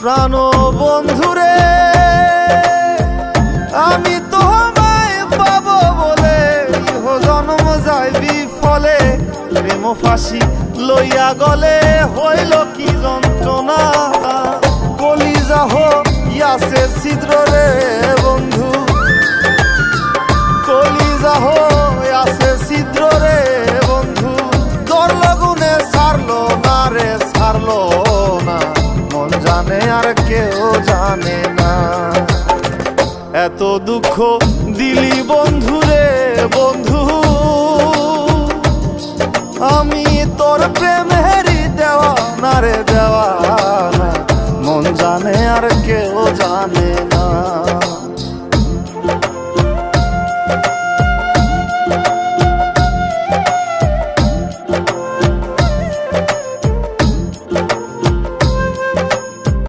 প্রাণ বন্ধুরে আমি তোমায় পাবো বলে ইহ জন্ম যায় বিফলে প্রেম ফাঁসি লইয়া গলে হইল কি যন্ত্রণা কলিজা হইয়াছে ছিদ্র রে বন্ধু কলিজা হইয়াছে ছিদ্র রে বন্ধু তোর লগুনে ছাড়লো না রে ছাড়লো না মন জানে আর কেউ জানে না এত দুঃখ দিলি বন্ধু রে বন্ধু আমি তোর প্রেমেরই দেওয়া না রে দেওয়া না মন জানে আর কেউ জানে না।